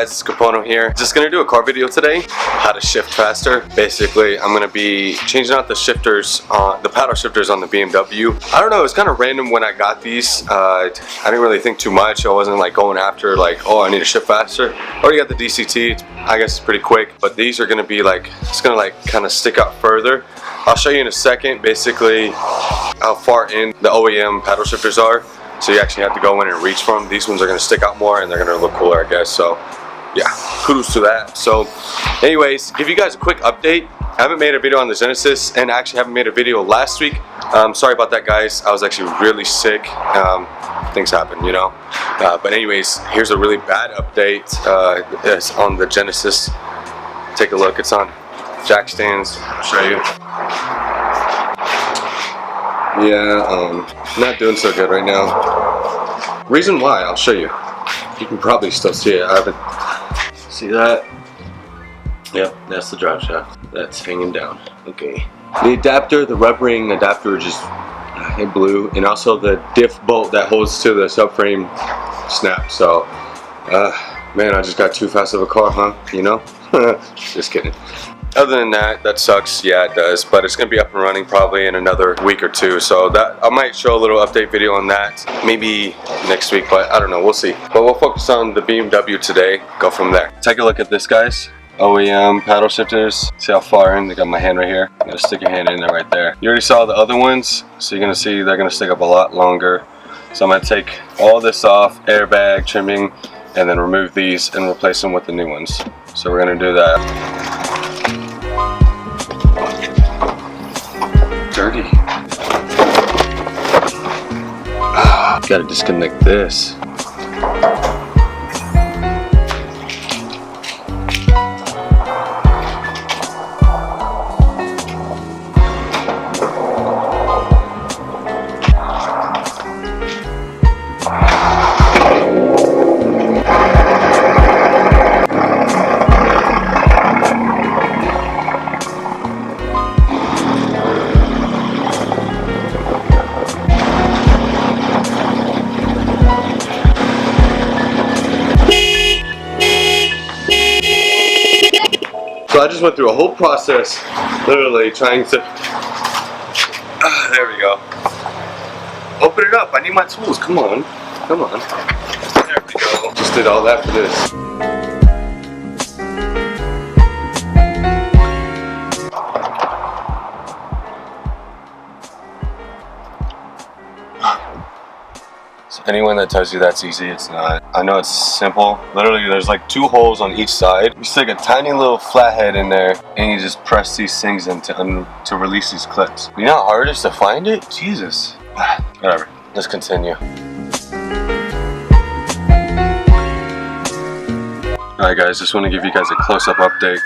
guys, it's Capono here. Just gonna do a car video today, how to shift faster. Basically, I'm gonna be changing out the shifters, the paddle shifters on the BMW. I don't know, it's kind of random when I got these. I didn't really think too much. I wasn't like going after like, oh, I need to shift faster. Already got the DCT, I guess it's pretty quick, but these are gonna be like, it's gonna like kind of stick out further. I'll show you in a second, basically, how far in the OEM paddle shifters are. So you actually have to go in and reach for them. These ones are going to stick out more and they're going to look cooler, I guess. So yeah, kudos to that. So anyways, give you guys a quick update. I haven't made a video on the Genesis and I actually haven't made a video last week. Sorry about that, guys. I was actually really sick. Things happen, you know. But anyways, here's a really bad update. It's on the Genesis. Take a look. It's on jack stands. I'll show you. Yeah, not doing so good right now. Reason why, I'll show you. You can probably still see it. I haven't. See that? Yep, that's the drive shaft. That's hanging down. Okay. The adapter, the rubber ring adapter, just it blew, and also the diff bolt that holds to the subframe snapped. So, man, I just got too fast of a car, huh? You know? Just kidding. Other than that, that sucks. Yeah, it does. But it's gonna be up and running probably in another week or two. So that I might show a little update video on that maybe next week, but I don't know. We'll see. But we'll focus on the BMW today. Go from there. Take a look at this, guys. OEM paddle shifters. See how far in? They got my hand right here. I'm gonna stick your hand in there right there. You already saw the other ones, so you're gonna see they're gonna stick up a lot longer. So I'm gonna take all this off, airbag, trimming, and then remove these and replace them with the new ones. So we're gonna do that. Dirty. Gotta disconnect this. So I just went through a whole process, literally trying to, there we go. Open it up, I need my tools, come on, come on. There we go. Just did all that for this. So anyone that tells you that's easy, it's not. I know it's simple. Literally, there's like 2 holes on each side. You stick a tiny little flathead in there, and you just press these things in to release these clips. You know how hard it is to find it? Jesus. Whatever. Let's continue. Alright, guys. Just want to give you guys a close-up update.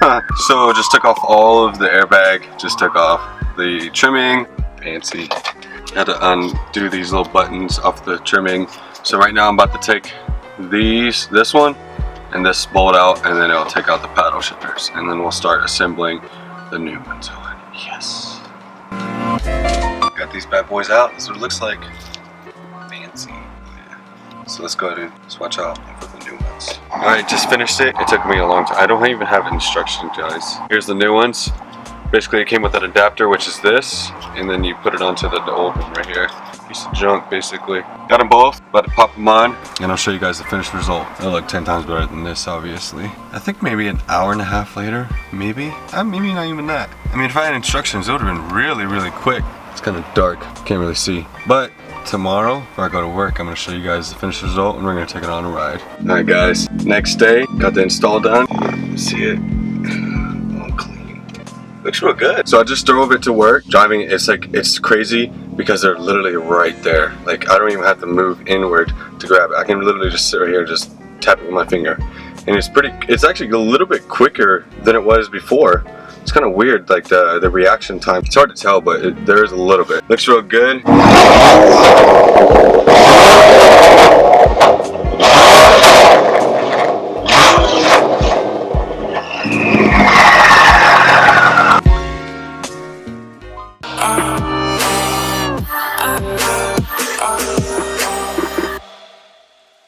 Oh. So just took off all of the airbag. Just took off the trimming. Fancy. Had to undo these little buttons off the trimming. So right now I'm about to take this one and this bolt out, and then it'll take out the paddle shifters, and then we'll start assembling the new ones on. Yes. Got these bad boys out. This is what it looks like. Fancy. Yeah. So let's go ahead and swatch out for the new ones. Alright, just finished it. It took me a long time. I don't even have instructions, guys. Here's the new ones. Basically, it came with an adapter, which is this, and then you put it onto the old one right here. Piece of junk, basically. Got them both, about to pop them on, and I'll show you guys the finished result. It'll look 10 times better than this, obviously. I think maybe an hour and a half later, maybe. Maybe not even that. I mean, if I had instructions, it would have been really, really quick. It's kind of dark, can't really see. But tomorrow, before I go to work, I'm gonna show you guys the finished result, and we're gonna take it on a ride. All right, guys. Next day, got the install done. See it. Looks real good. So I just drove it to work. Driving, it's crazy because they're literally right there. Like, I don't even have to move inward to grab it. I can literally just sit right here and just tap it with my finger. And it's actually a little bit quicker than it was before. It's kind of weird, like the reaction time. It's hard to tell, but there is a little bit. Looks real good.